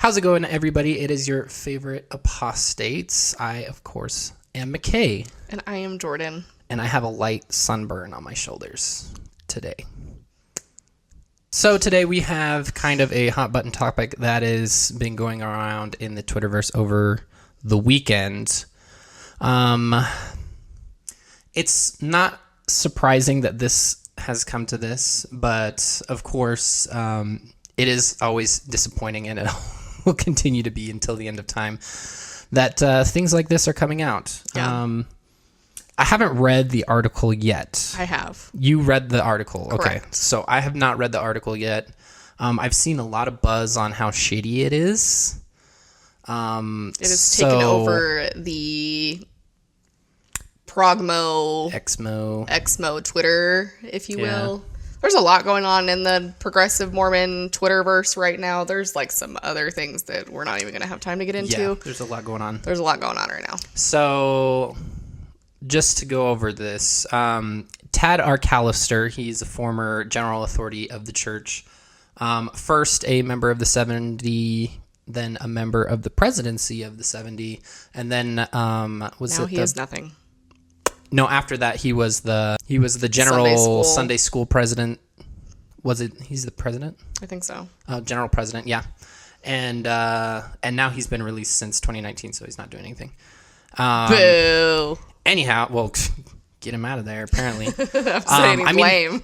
How's it going, everybody? It is your favorite apostates. I, of course, am McKay. And I am Jordan. And I have a light sunburn on my shoulders today. So today we have kind of a hot button topic that has been going around in the Twitterverse over the weekend. It's not surprising that this has come to this, but of course, it is always disappointing, and it will continue to be until the end of time, that things like this are coming out. Yeah. I haven't read the article yet. I have. You read the article. Correct. Okay. So I have not read the article yet. I've seen a lot of buzz on how shady it is. It has taken over the Exmo Twitter, if you will. There's a lot going on in the progressive Mormon Twitterverse right now. There's like some other things that we're not even going to have time to get into. Yeah, there's a lot going on. There's a lot going on right now. So just to go over this, Tad Callister, he's a former general authority of the church. First a member of the 70, then a member of the presidency of the 70, and then he has nothing. No, after that he was the general Sunday school president. Was it? He's the president? I think so. General president, yeah. And now he's been released since 2019, so he's not doing anything. Boo. Anyhow, well, get him out of there, apparently. I'm saying blame.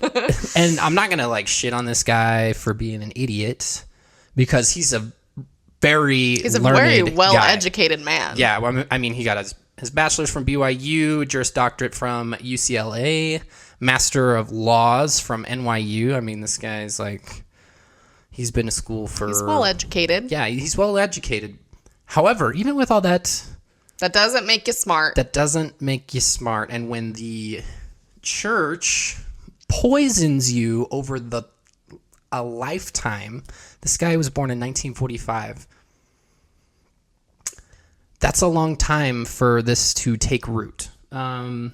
And I'm not going to shit on this guy for being an idiot, because he's a very well-educated man. Yeah, well, I mean, he got his bachelor's from BYU, Juris Doctorate from UCLA, Master of Laws from NYU. I mean, this guy's he's been to school for... He's well-educated. Yeah, he's well-educated. However, even with all that... That doesn't make you smart. And when the church poisons you over a lifetime, this guy was born in 1945. That's a long time for this to take root. To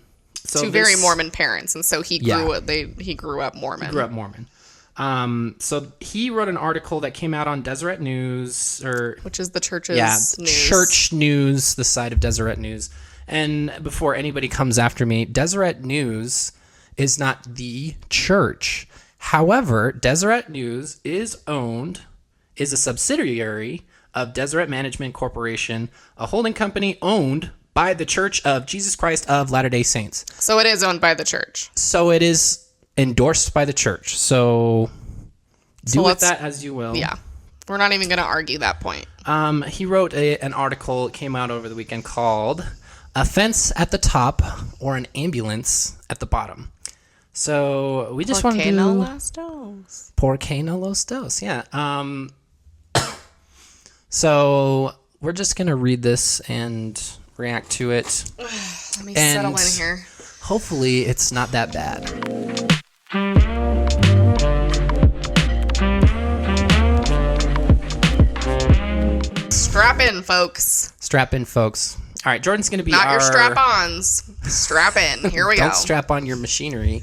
very Mormon parents, and so he grew up Mormon. He grew up Mormon. So he wrote an article that came out on Deseret News, which is the church's news. Church News, the site of Deseret News. And before anybody comes after me, Deseret News is not the church. However, Deseret News is a subsidiary of Deseret Management Corporation, a holding company owned by the Church of Jesus Christ of Latter-day Saints. So it is owned by the church. So it is endorsed by the church. So do with that as you will. Yeah. We're not even going to argue that point. He wrote an article, it came out over the weekend, called "A Fence at the Top or an Ambulance at the Bottom." So we just want to do... Por qué no los dos? Yeah. So we're just going to read this and react to it. Let me settle in here. Hopefully it's not that bad. Strap in, folks. All right, Jordan's going to be Not your strap-ons. Strap in. Here we go. Don't strap on your machinery.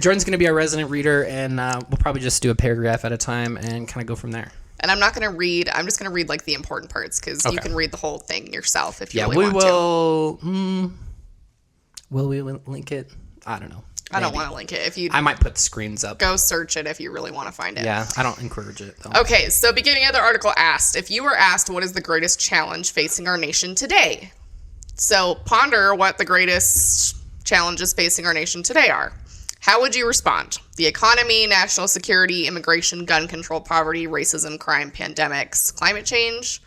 Jordan's going to be our resident reader, and we'll probably just do a paragraph at a time and kind of go from there. And I'm not going to read. I'm just going to read the important parts, because you can read the whole thing yourself if you really want to. Will we link it? I don't know. I don't want to link it. I might put screens up. Go search it if you really want to find it. Yeah, I don't encourage it, though. Okay, so beginning of the article asked, if you were asked what is the greatest challenge facing our nation today? So ponder what the greatest challenges facing our nation today are. How would you respond? The economy, national security, immigration, gun control, poverty, racism, crime, pandemics, climate change?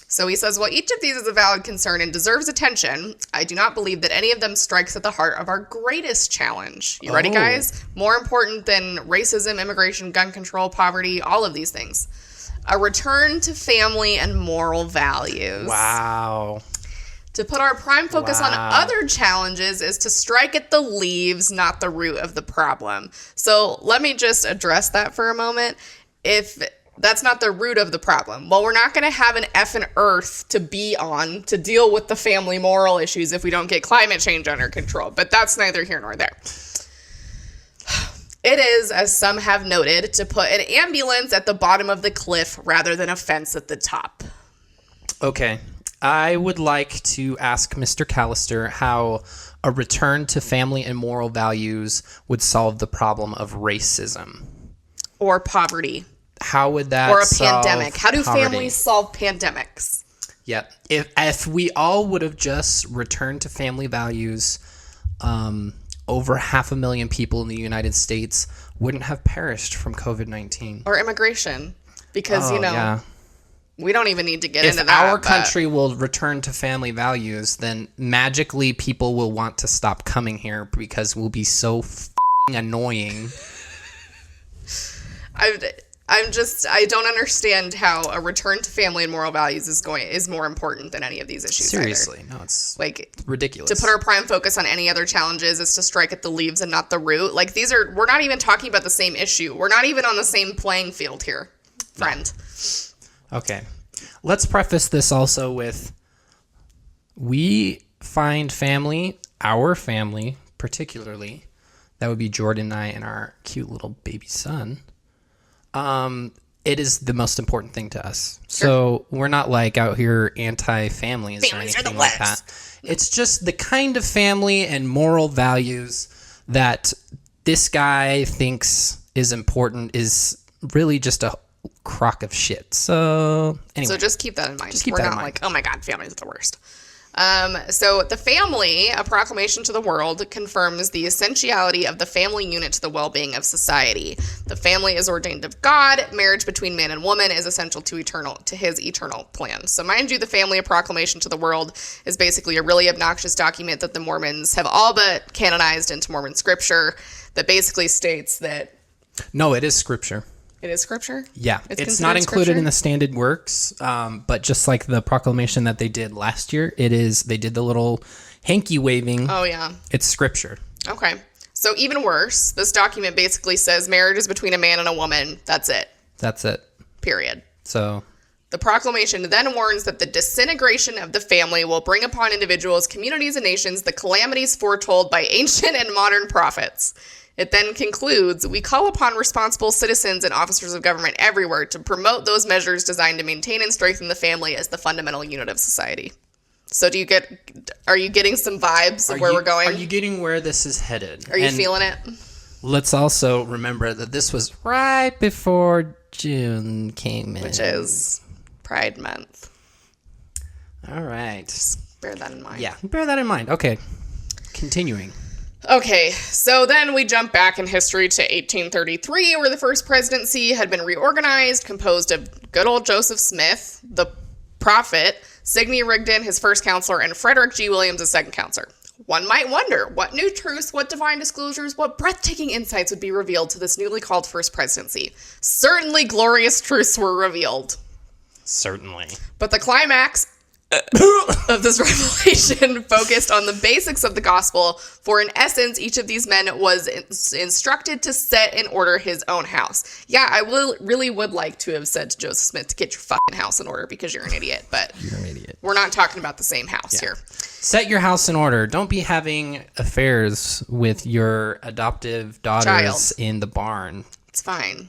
So he says, while each of these is a valid concern and deserves attention, I do not believe that any of them strikes at the heart of our greatest challenge. You ready, guys? More important than racism, immigration, gun control, poverty, all of these things. A return to family and moral values. Wow. To put our prime focus on other challenges is to strike at the leaves, not the root of the problem. So let me just address that for a moment. If that's not the root of the problem, well, we're not going to have an effing earth to be on to deal with the family moral issues if we don't get climate change under control. But that's neither here nor there. It is, as some have noted, to put an ambulance at the bottom of the cliff rather than a fence at the top. Okay. I would like to ask Mr. Callister how a return to family and moral values would solve the problem of racism. Or poverty. How would that Or a solve pandemic. How do poverty? families solve pandemics? Yep. If we all would have just returned to family values, over 500,000 people in the United States wouldn't have perished from COVID-19. Or immigration. Because, Yeah. we don't even need to get If into that. our country will return to family values, then magically people will want to stop coming here because we'll be so f***ing annoying. I don't understand how a return to family and moral values is more important than any of these issues. Seriously, either. no, it's like ridiculous. To put our prime focus on any other challenges is to strike at the leaves and not the root. Like we're not even talking about the same issue. We're not even on the same playing field here, friend. No. Okay, let's preface this also with we find family, our family particularly, that would be Jordan and I and our cute little baby son. It is the most important thing to us. Sure. So we're not like out here anti-families or anything like that. It's just the kind of family and moral values that this guy thinks is important is really just a crock of shit. So anyway. So just keep that in mind. Just keep we're that not in mind. like, oh my God, families are the worst. So the family, a proclamation to the world, confirms the essentiality of the family unit to the well-being of society. The family is ordained of God. Marriage between man and woman is essential to his eternal plan. So mind you, the family, a proclamation to the world, is basically a really obnoxious document that the Mormons have all but canonized into Mormon scripture that basically states that... No, it is scripture. It is scripture? Yeah, it's not included scripture? in the standard works, but just like the proclamation that they did last year, they did the little hanky waving. Oh, yeah. It's scripture. Okay. So even worse, this document basically says marriage is between a man and a woman. That's it. That's it. Period. So the proclamation then warns that the disintegration of the family will bring upon individuals, communities, and nations the calamities foretold by ancient and modern prophets. It then concludes, we call upon responsible citizens and officers of government everywhere to promote those measures designed to maintain and strengthen the family as the fundamental unit of society. So are you getting some vibes of where we're going? Are you getting where this is headed? Are you feeling it? Let's also remember that this was right before June came in. Which is Pride Month. All right. Just bear that in mind. Yeah, bear that in mind. Okay, continuing. Okay, so then we jump back in history to 1833, where the first presidency had been reorganized, composed of good old Joseph Smith, the prophet, Sidney Rigdon, his first counselor, and Frederick G. Williams, his second counselor. One might wonder, what new truths, what divine disclosures, what breathtaking insights would be revealed to this newly called first presidency? Certainly glorious truths were revealed. Certainly. But the climax of this revelation focused on the basics of the gospel, for in essence, each of these men was instructed to set in order his own house. Yeah, I really would like to have said to Joseph Smith to get your fucking house in order because you're an idiot, but You're an idiot. We're not talking about the same house here. Set your house in order. Don't be having affairs with your adoptive daughters in the barn. It's fine.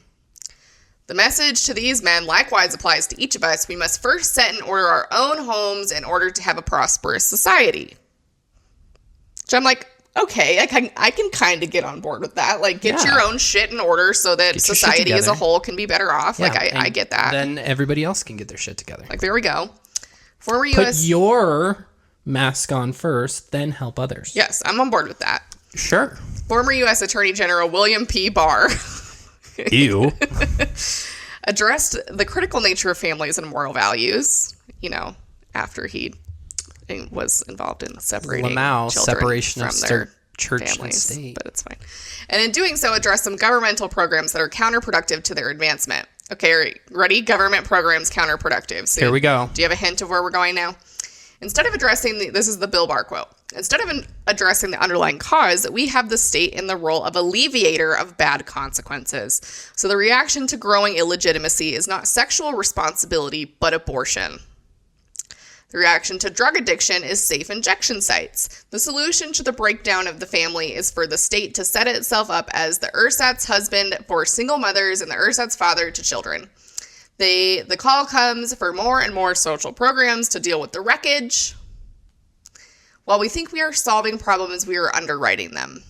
The message to these men likewise applies to each of us. We must first set in order our own homes in order to have a prosperous society. So I'm like, okay, I can kind of get on board with that. Like, get your own shit in order so that society as a whole can be better off. Yeah, like, I get that. Then everybody else can get their shit together. Like, there we go. Former Put U.S. your mask on first, then help others. Yes, I'm on board with that. Sure. Former U.S. Attorney General William P. Barr Ew. addressed the critical nature of families and moral values, after he was involved in separating children separation from of their church families, and state. but it's fine. And in doing so, addressed some governmental programs that are counterproductive to their advancement. Okay, ready? Government programs counterproductive. So here we go. Do you have a hint of where we're going now? Instead of addressing this is the Bill Barr quote. Instead of addressing the underlying cause, we have the state in the role of alleviator of bad consequences. So the reaction to growing illegitimacy is not sexual responsibility, but abortion. The reaction to drug addiction is safe injection sites. The solution to the breakdown of the family is for the state to set itself up as the ersatz husband for single mothers and the ersatz father to children. The call comes for more and more social programs to deal with the wreckage. While we think we are solving problems, we are underwriting them.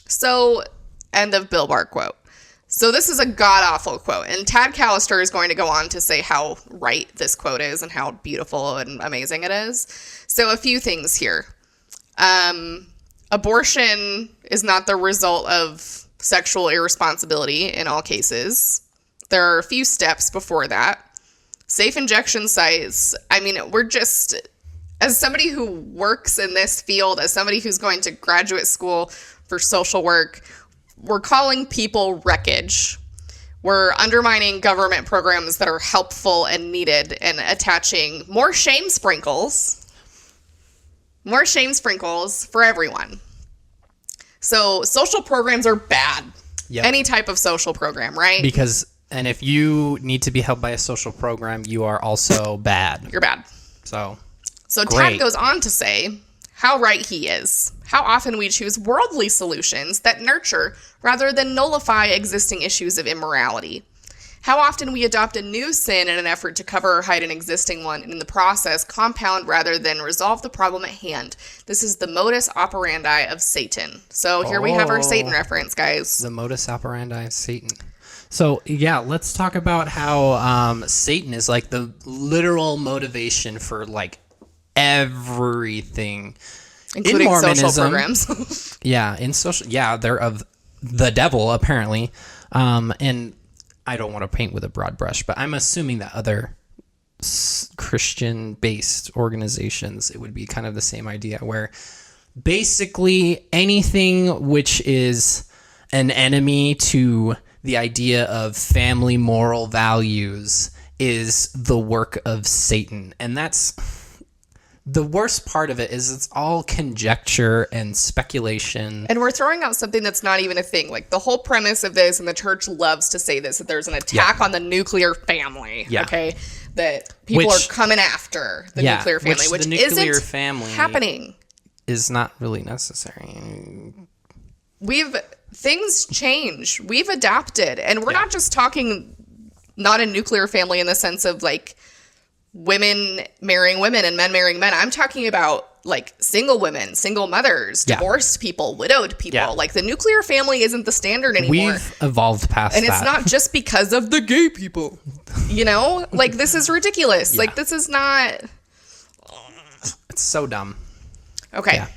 So, end of Bill Barr quote. So this is a god-awful quote, and Tad Callister is going to go on to say how right this quote is and how beautiful and amazing it is. So a few things here. Abortion is not the result of sexual irresponsibility in all cases. There are a few steps before that. Safe injection sites, I mean, we're just, as somebody who works in this field, as somebody who's going to graduate school for social work, we're calling people wreckage. We're undermining government programs that are helpful and needed and attaching more shame sprinkles for everyone. So social programs are bad. Yep. Any type of social program, right? And if you need to be helped by a social program, you are also bad. You're bad. So Tad goes on to say how right he is. How often we choose worldly solutions that nurture rather than nullify existing issues of immorality. How often we adopt a new sin in an effort to cover or hide an existing one, and in the process compound rather than resolve the problem at hand. This is the modus operandi of Satan. So here we have our Satan reference, guys. The modus operandi of Satan. So, yeah, let's talk about how Satan is like the literal motivation for like everything. Including in Mormonism, social programs. They're of the devil, apparently. And I don't want to paint with a broad brush, but I'm assuming that other Christian-based organizations, it would be kind of the same idea, where basically anything which is an enemy to the idea of family moral values is the work of Satan. And that's the worst part of it, is it's all conjecture and speculation. And we're throwing out something that's not even a thing. Like the whole premise of this, and the church loves to say this, that there's an attack on the nuclear family. Yeah. Okay. That people are coming after the nuclear family, which the nuclear isn't family happening. Is not really necessary. Things change. We've adapted. And we're not just talking not a nuclear family in the sense of like women marrying women and men marrying men. I'm talking about like single women, single mothers, divorced people, widowed people. Yeah. Like the nuclear family isn't the standard anymore. We've evolved past that. And it's not just because of the gay people. You know? Like this is ridiculous. Yeah. Like this is not... It's so dumb. Okay. Yeah.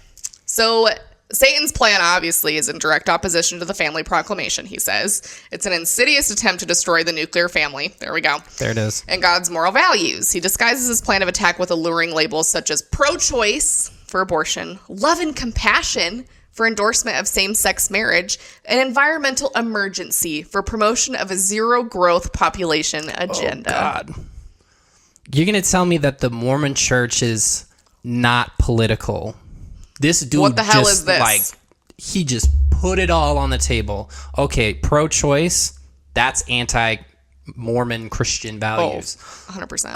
So Satan's plan, obviously, is in direct opposition to the family proclamation, he says. It's an insidious attempt to destroy the nuclear family. There we go. There it is. And God's moral values. He disguises his plan of attack with alluring labels such as pro-choice for abortion, love and compassion for endorsement of same-sex marriage, and environmental emergency for promotion of a zero-growth population agenda. Oh, God. You're going to tell me that the Mormon church is not political? This dude, what the hell is this? Like, he just put it all on the table. Okay, pro-choice, that's anti-Mormon Christian values. 100%.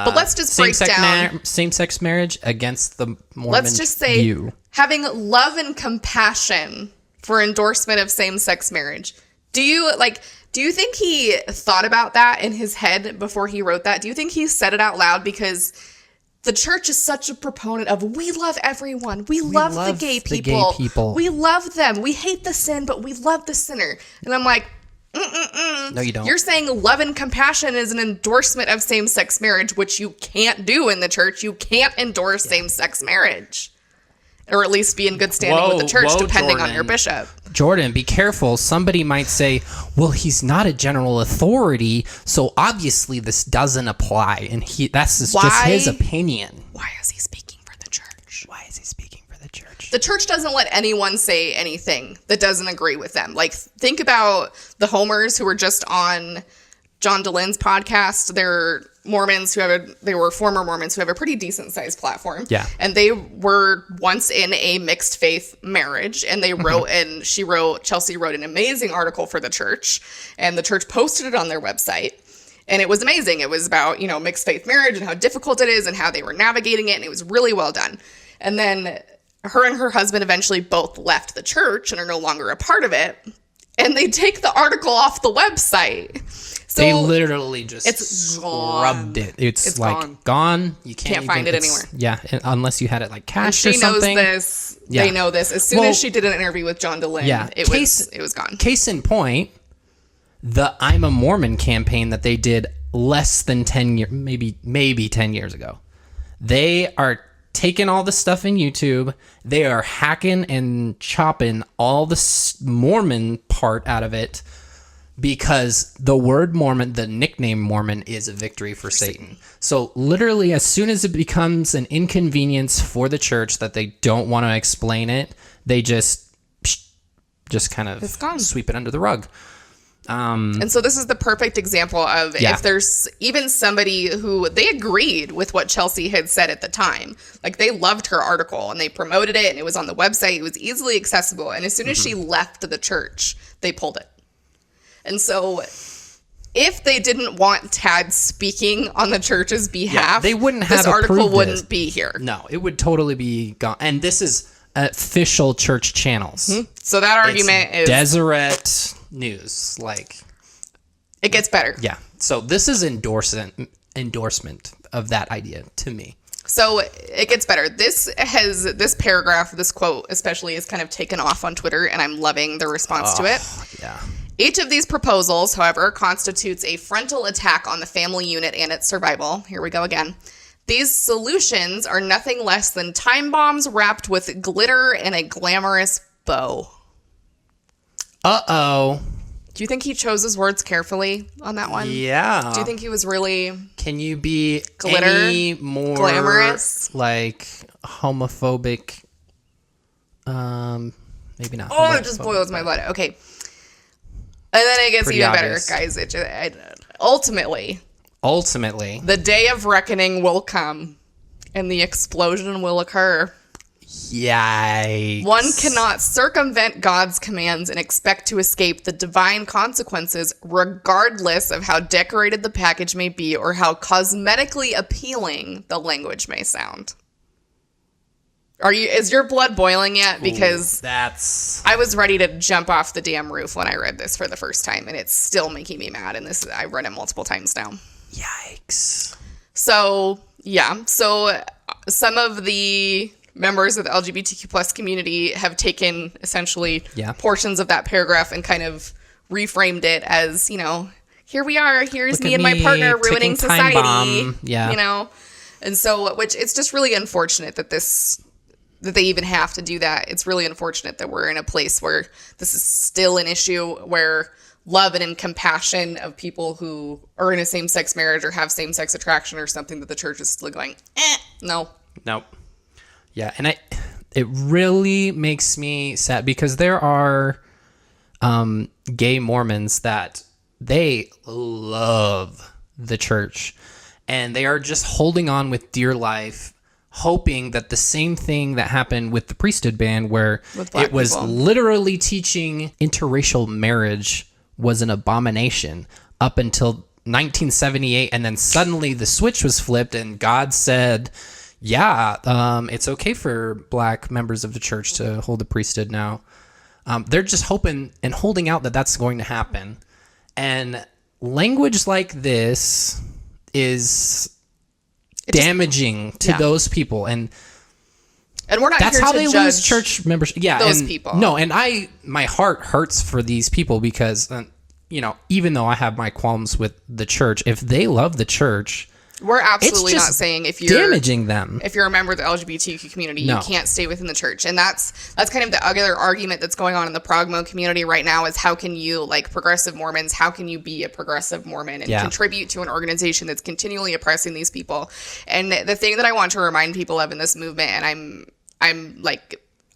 But let's just break down same-sex marriage against the Mormon Let's just say view. Having love and compassion for endorsement of same-sex marriage. Do you think he thought about that in his head before he wrote that? Do you think he said it out loud? Because the church is such a proponent of, we love everyone. We love the gay people. We love them. We hate the sin, but we love the sinner. And I'm like, no, you don't. You're saying love and compassion is an endorsement of same-sex marriage, which you can't do in the church. You can't endorse same-sex marriage. Or at least be in good standing with the church, depending on your bishop. Jordan, be careful. Somebody might say, well, he's not a general authority, so obviously this doesn't apply. And that's just his opinion. Why is he speaking for the church? Why is he speaking for the church? The church doesn't let anyone say anything that doesn't agree with them. Like, think about the Homers who were just on John DeLynne's podcast. They're Mormons they were former Mormons who have a pretty decent sized platform. Yeah. And they were once in a mixed faith marriage, and they wrote, and Chelsea wrote an amazing article for the church, and the church posted it on their website. And it was amazing. It was about, mixed faith marriage and how difficult it is and how they were navigating it. And it was really well done. And then her and her husband eventually both left the church and are no longer a part of it. And they take the article off the website. So they literally just gone. scrubbed it. It's like gone. You can't find it anywhere. Yeah, unless you had it like cached and or something. She knows this. Yeah. They know this. As soon as she did an interview with John DeLynn, it was gone. Case in point, the I'm a Mormon campaign that they did less than 10 years, maybe 10 years ago. They are taking all the stuff in YouTube. They are hacking and chopping all the Mormon part out of it because the word Mormon, the nickname Mormon, is a victory for Satan. So literally, as soon as it becomes an inconvenience for the church that they don't want to explain it, they just kind of sweep it under the rug. And so this is the perfect example of if there's even somebody who they agreed with what Chelsea had said at the time, like they loved her article and they promoted it and it was on the website. It was easily accessible. And as soon as she left the church, they pulled it. And so if they didn't want Tad speaking on the church's behalf, they wouldn't have this article wouldn't be here. No, it would totally be gone. And this is official church channels. So that argument is Deseret News, like it gets better. Yeah. So this is endorsement of that idea to me. So it gets better. This paragraph, this quote especially, is kind of taken off on Twitter, and I'm loving the response to it. Yeah. Each of these proposals, however, constitutes a frontal attack on the family unit and its survival. Here we go again. These solutions are nothing less than time bombs wrapped with glitter and a glamorous bow. Uh-oh. Do you think he chose his words carefully on that one? Yeah. Do you think he was really... Can you be glitter, any more... glamorous? Like, homophobic? Maybe not. Oh, it just boils my blood. Okay. And then it gets even obvious. better, guys. Ultimately, the day of reckoning will come, and the explosion will occur. Yikes. One cannot circumvent God's commands and expect to escape the divine consequences, regardless of how decorated the package may be or how cosmetically appealing the language may sound. Is your blood boiling yet? Because I was ready to jump off the damn roof when I read this for the first time, and it's still making me mad. And I read it multiple times now. Yikes. So, yeah. So some of the members of the LGBTQ plus community have taken essentially portions of that paragraph and kind of reframed it as, here we are. Here's me and my partner ruining society. Bomb. Yeah. And so, which it's just really unfortunate that they even have to do that. It's really unfortunate that we're in a place where this is still an issue, where love and compassion of people who are in a same-sex marriage or have same-sex attraction or something that the church is still going, no. Nope. Yeah, and it really makes me sad because there are gay Mormons that they love the church and they are just holding on with dear life, hoping that the same thing that happened with the priesthood ban, where it was literally teaching interracial marriage was an abomination up until 1978, and then suddenly the switch was flipped and God said, it's okay for black members of the church to hold the priesthood now. They're just hoping and holding out that that's going to happen. And language like this is damaging to those people. And we're not that's here how to they judge lose church membership. Yeah, those people. No, and my heart hurts for these people because, even though I have my qualms with the church, if they love the church, we're absolutely not saying if you're damaging them. If you're a member of the LGBTQ community, you can't stay within the church. And that's kind of the other argument that's going on in the Progmo community right now is how can you, like progressive Mormons, how can you be a progressive Mormon and contribute to an organization that's continually oppressing these people? And the thing that I want to remind people of in this movement, and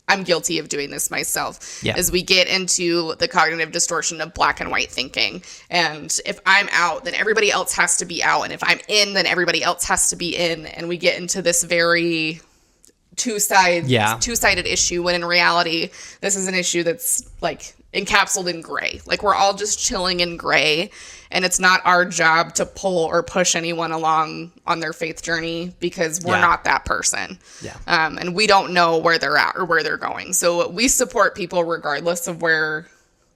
I'm guilty of doing this myself, as we get into the cognitive distortion of black and white thinking. And if I'm out, then everybody else has to be out. And if I'm in, then everybody else has to be in. And we get into this very two-sided issue, when in reality, this is an issue that's like encapsulated in gray. Like, we're all just chilling in gray, and it's not our job to pull or push anyone along on their faith journey, because we're not that person. Yeah. And we don't know where they're at or where they're going. So we support people regardless of where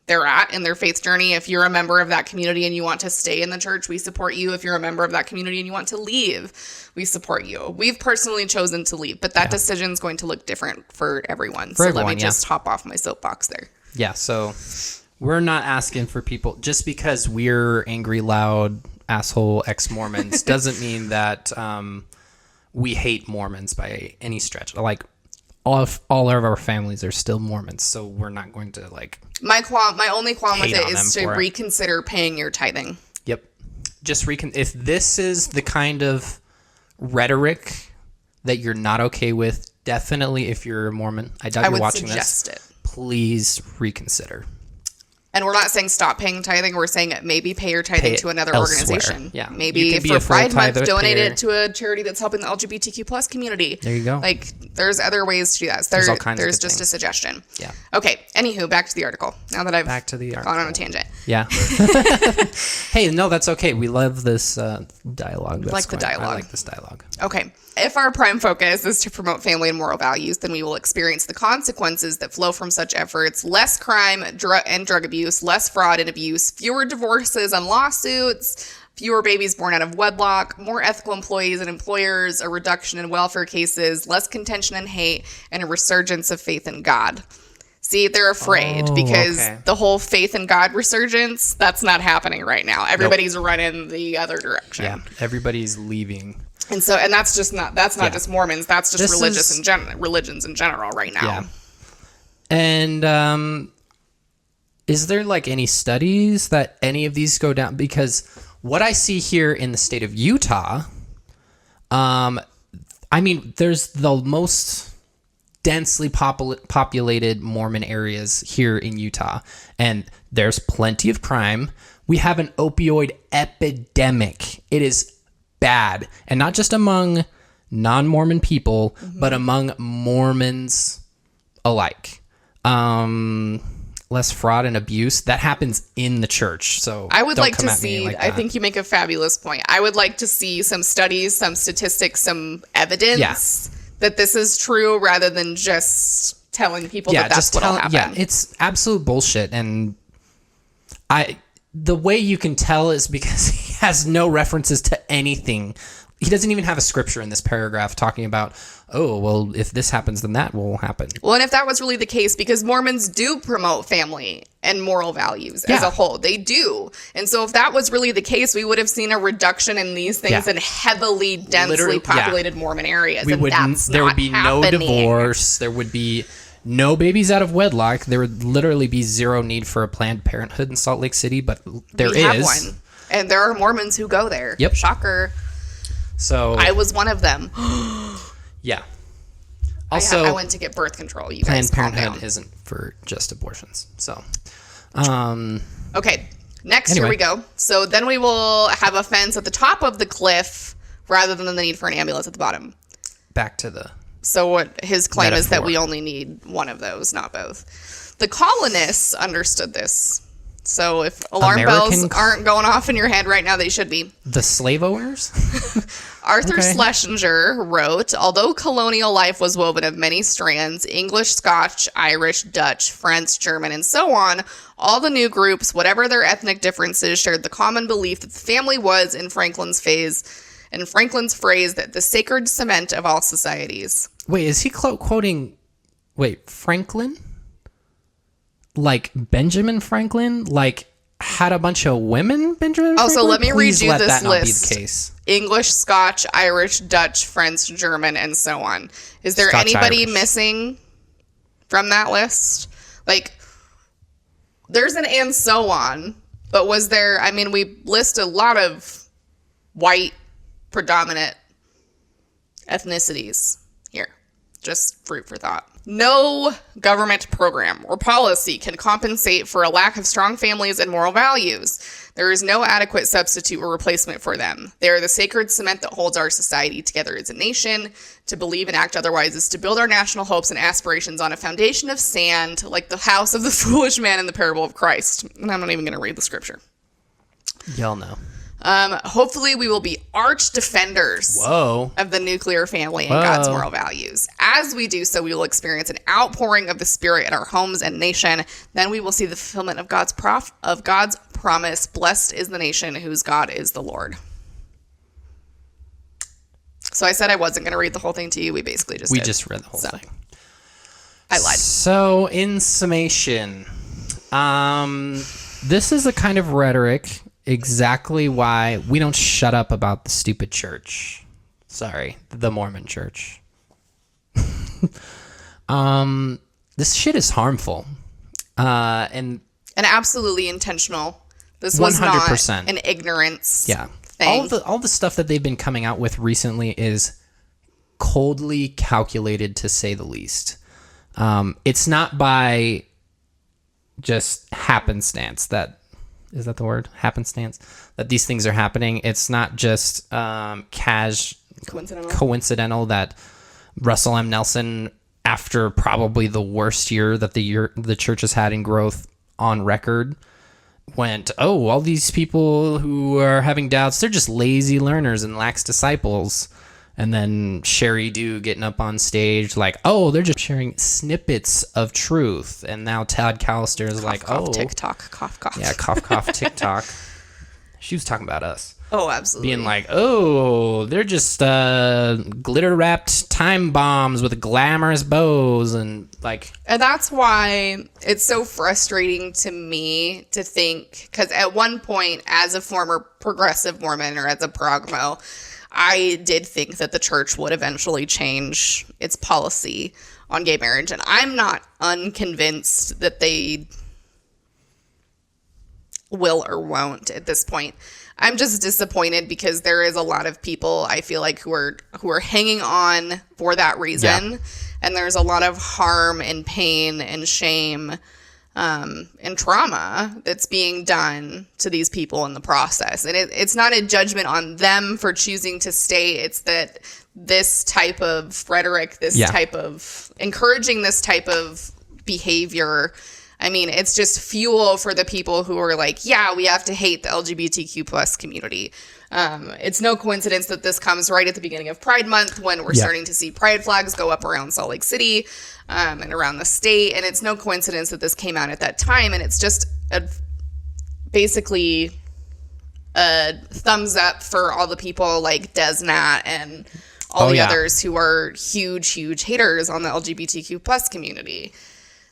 they're at in their faith journey. If you're a member of that community and you want to stay in the church, we support you. If you're a member of that community and you want to leave, we support you. We've personally chosen to leave, but that decision is going to look different for everyone. Let me just hop off my soapbox there. Yeah, so we're not asking for people, just because we're angry, loud, asshole ex-Mormons doesn't mean that we hate Mormons by any stretch. Like, all of our families are still Mormons, so we're not going to, like... My only qualm with it is to reconsider paying your tithing. Yep. Just if this is the kind of rhetoric that you're not okay with, definitely, if you're a Mormon, I doubt you're watching this. I would suggest it. Please reconsider. And we're not saying stop paying tithing. We're saying maybe pay your tithing to another organization. Yeah. Maybe for Pride Month, donate it to a charity that's helping the LGBTQ plus community. There you go. Like, there's other ways to do that. There's all kinds of just things. A suggestion. Yeah. Okay. Anywho, back to the article. Now that I've gone on a tangent. Yeah. Hey, no, that's okay. We love this dialogue. I like this dialogue. Okay. If our prime focus is to promote family and moral values, then we will experience the consequences that flow from such efforts: less crime and drug abuse, less fraud and abuse, fewer divorces and lawsuits, fewer babies born out of wedlock, more ethical employees and employers, a reduction in welfare cases, less contention and hate, and a resurgence of faith in God. See, they're afraid because the whole faith in God resurgence, that's not happening right now. Everybody's running the other direction. Yeah, everybody's leaving. And that's not just Mormons. That's just religions in general right now. Yeah. And is there like any studies that any of these go down? Because what I see here in the state of Utah, I mean, there's the most densely populated Mormon areas here in Utah, and there's plenty of crime. We have an opioid epidemic. It is bad, and not just among non-Mormon people, but among Mormons alike. Less fraud and abuse that happens in the church. So I would like to see, I think you make a fabulous point. I would like to see some studies, some statistics, some evidence that this is true, rather than just telling people that that's what'll happen. Yeah, it's absolute bullshit. And the way you can tell is because he has no references to anything. He doesn't even have a scripture in this paragraph talking about, oh, well, if this happens, then that will happen. Well, and if that was really the case, because Mormons do promote family and moral values as a whole. They do. And so if that was really the case, we would have seen a reduction in these things in heavily, densely populated Mormon areas. There would be no divorce. There would be no babies out of wedlock. There would literally be zero need for a Planned Parenthood in Salt Lake City, but we have one. And there are Mormons who go there. Yep. Shocker. So I was one of them. Yeah. Also, I went to get birth control. You Planned guys calm Parenthood down. isn't for just abortions. So, okay. Next, here we go. So then we will have a fence at the top of the cliff rather than the need for an ambulance at the bottom. Back to the So what his claim is that metaphor. we only need one of those, not both. The colonists understood this. So if alarm bells aren't going off in your head right now, they should be. The slave owners? Arthur Schlesinger wrote, although colonial life was woven of many strands, English, Scotch, Irish, Dutch, French, German, and so on, all the new groups, whatever their ethnic differences, shared the common belief that the family was, in Franklin's phrase, that the sacred cement of all societies. Wait, is he quoting... Wait, Franklin? Like Benjamin Franklin? Like had a bunch of women, Benjamin Franklin? Also, let me read you this list. Not be the case. English, Scotch, Irish, Dutch, French, German, and so on. Is there anybody missing from that list? Like, there's an and so on, but was there... I mean, we list a lot of white predominant ethnicities here. Just fruit for thought. No government program or policy can compensate for a lack of strong families and moral values. There is no adequate substitute or replacement for them. They are the sacred cement that holds our society together as a nation. To believe and act otherwise is to build our national hopes and aspirations on a foundation of sand, like the house of the foolish man in the parable of Christ. And I'm not even going to read the scripture. Y'all know. Hopefully we will be arch defenders of the nuclear family and God's moral values. As we do so, we will experience an outpouring of the Spirit in our homes and nation. Then we will see the fulfillment of God's promise. Blessed is the nation whose God is the Lord. So I said I wasn't going to read the whole thing to you. We basically just did. Just read the whole thing. I lied. So in summation, this is a kind of rhetoric exactly why we don't shut up about the stupid church. Sorry, the Mormon church. This shit is harmful. And absolutely intentional. This 100%. Was not an ignorance thing. All the stuff that they've been coming out with recently is coldly calculated, to say the least. It's not by just happenstance that... Is that the word? Happenstance? That these things are happening. It's not just coincidental that Russell M. Nelson, after probably the worst year that the church has had in growth on record, went, all these people who are having doubts, they're just lazy learners and lax disciples. And then Sherry Dew getting up on stage like, they're just sharing snippets of truth. And now Tad Callister is TikTok, cough, cough. Yeah, cough, cough, TikTok. She was talking about us. Oh, absolutely. Being like, they're just glitter-wrapped time bombs with glamorous bows and like... And that's why it's so frustrating to me to think, because at one point, as a former progressive Mormon or as a progmo, I did think that the church would eventually change its policy on gay marriage, and I'm not unconvinced that they will or won't at this point. I'm just disappointed because there is a lot of people I feel like who are hanging on for that reason, and there's a lot of harm and pain and shame and trauma that's being done to these people in the process. And it's not a judgment on them for choosing to stay. It's that this type of rhetoric, type of encouraging this type of behavior, I mean, it's just fuel for the people who are like, we have to hate the LGBTQ plus community. It's no coincidence that this comes right at the beginning of Pride Month when we're starting to see pride flags go up around Salt Lake City and around the state. And it's no coincidence that this came out at that time. And it's just basically a thumbs up for all the people like Desnat and all the others who are huge, huge haters on the LGBTQ plus community.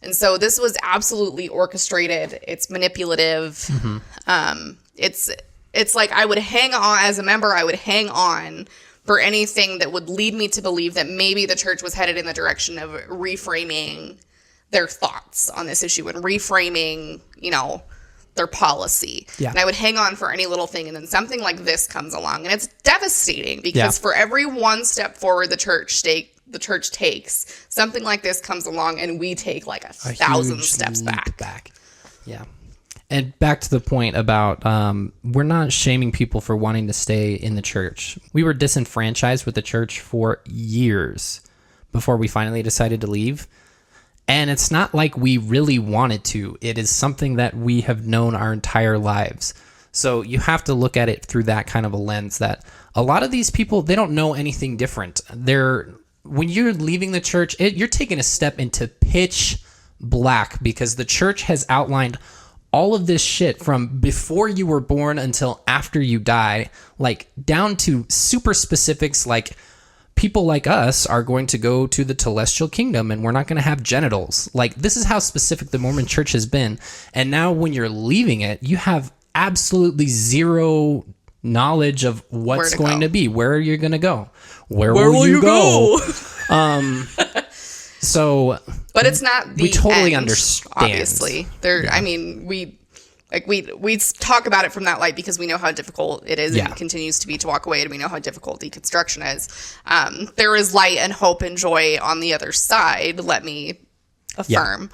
And so this was absolutely orchestrated. It's manipulative. Mm-hmm. It's like I would hang on, as a member, I would hang on for anything that would lead me to believe that maybe the church was headed in the direction of reframing their thoughts on this issue and reframing, their policy. Yeah. And I would hang on for any little thing. And then something like this comes along. And it's devastating because for every one step forward the church takes, something like this comes along and we take like a 1,000 steps back. Yeah. And back to the point about we're not shaming people for wanting to stay in the church. We were disenfranchised with the church for years before we finally decided to leave. And it's not like we really wanted to. It is something that we have known our entire lives. So you have to look at it through that kind of a lens that a lot of these people, they don't know anything different. When you're leaving the church, you're taking a step into pitch black because the church has outlined all of this shit from before you were born until after you die, like down to super specifics like people like us are going to go to the celestial kingdom and we're not going to have genitals. Like this is how specific the Mormon church has been. And now when you're leaving it, you have absolutely zero knowledge of what's going to be, where you're going to go. Where will you go? So, but it's not the we totally end, understand. Obviously, I mean, Like we talk about it from that light because we know how difficult it is Yeah. and it continues to be to walk away, and we know how difficult deconstruction is. There is light and hope and joy on the other side, let me affirm.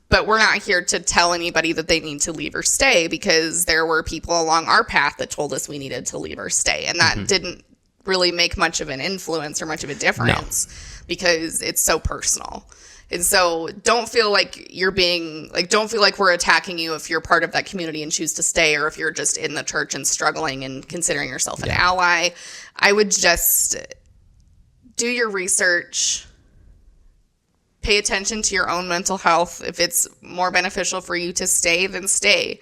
But we're not here to tell anybody that they need to leave or stay, because there were people along our path that told us we needed to leave or stay, and that didn't really make much of an influence or much of a difference because it's so personal. And so don't feel like don't feel like we're attacking you if you're part of that community and choose to stay, or if you're just in the church and struggling and considering yourself an ally. I would just do your research, pay attention to your own mental health. If it's more beneficial for you to stay, then stay.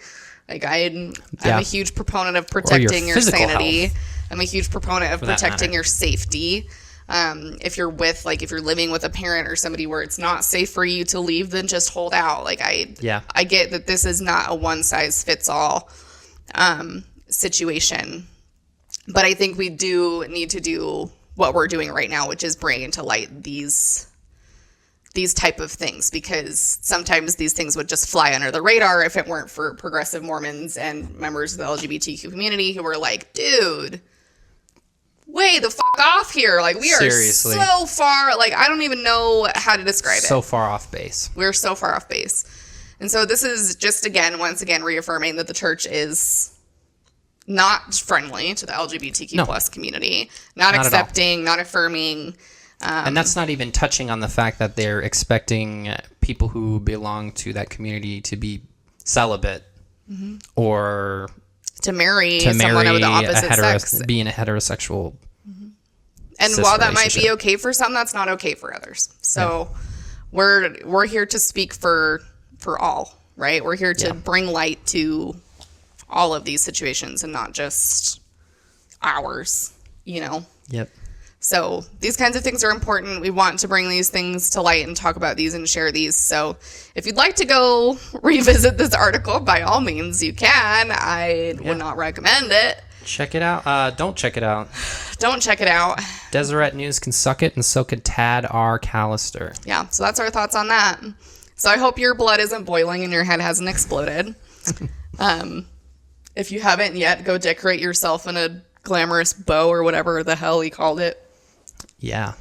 Like I'm a huge proponent of protecting your sanity. Health. I'm a huge proponent of protecting your safety. If you're living with a parent or somebody where it's not safe for you to leave, then just hold out. Like I get that this is not a one size fits all situation, but I think we do need to do what we're doing right now, which is bring into light these type of things, because sometimes these things would just fly under the radar if it weren't for progressive Mormons and members of the LGBTQ community who were like, dude, way the fuck off here. Like, we are Seriously. so far, like, I don't even know how to describe it. So far off base. We're so far off base. And so this is just, once again, reaffirming that the church is not friendly to the LGBTQ plus community, not accepting, not affirming. And that's not even touching on the fact that they're expecting people who belong to that community to be celibate or to marry someone of the opposite sex. Being a heterosexual. And while that might be okay for some, that's not okay for others. So we're here to speak for all, right? We're here to bring light to all of these situations and not just ours, Yep. So these kinds of things are important. We want to bring these things to light and talk about these and share these. So if you'd like to go revisit this article, by all means, you can. I would not recommend it. Check it out. Don't check it out. Don't check it out. Deseret News can suck it, and so could Tad Callister. Yeah, so that's our thoughts on that. So I hope your blood isn't boiling and your head hasn't exploded. If you haven't yet, go decorate yourself in a glamorous bow or whatever the hell he called it. Yeah.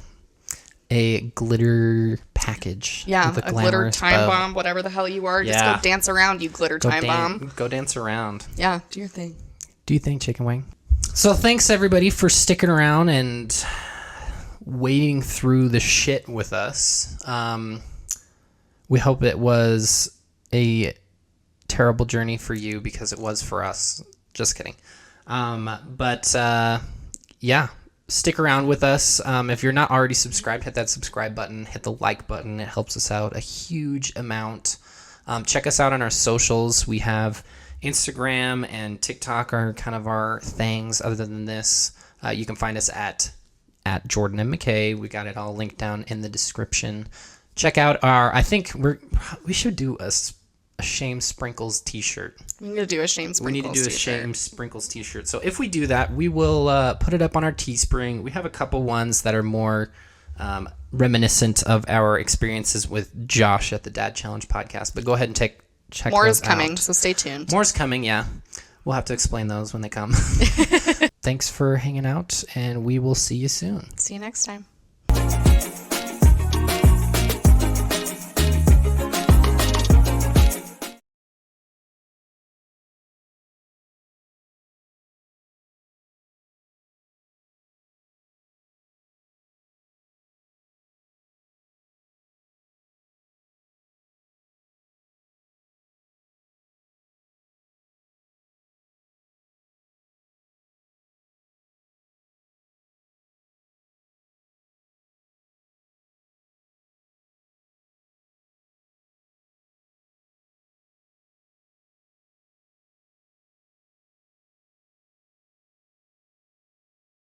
A glitter package. Yeah, with a glitter time bomb, whatever the hell you are. Just go dance around, you glitter time bomb. Go dance around. Yeah, do your thing. Do you think, Chicken Wing? So thanks, everybody, for sticking around and wading through the shit with us. We hope it was a terrible journey for you, because it was for us. Just kidding. Yeah. Stick around with us. If you're not already subscribed, hit that subscribe button, hit the like button. It helps us out a huge amount. Check us out on our socials. We have Instagram and TikTok are kind of our things. Other than this, you can find us at Jordan and McKay. We got it all linked down in the description. Check out I think we should do a Shame Sprinkles t-shirt. We need to do a Shame Sprinkles t-shirt. So if we do that, we will put it up on our Teespring. We have a couple ones that are more reminiscent of our experiences with Josh at the Dad Challenge podcast. But go ahead and check more those is coming, out. so stay tuned. More's coming, yeah. We'll have to explain those when they come. Thanks for hanging out, and we will see you soon. See you next time.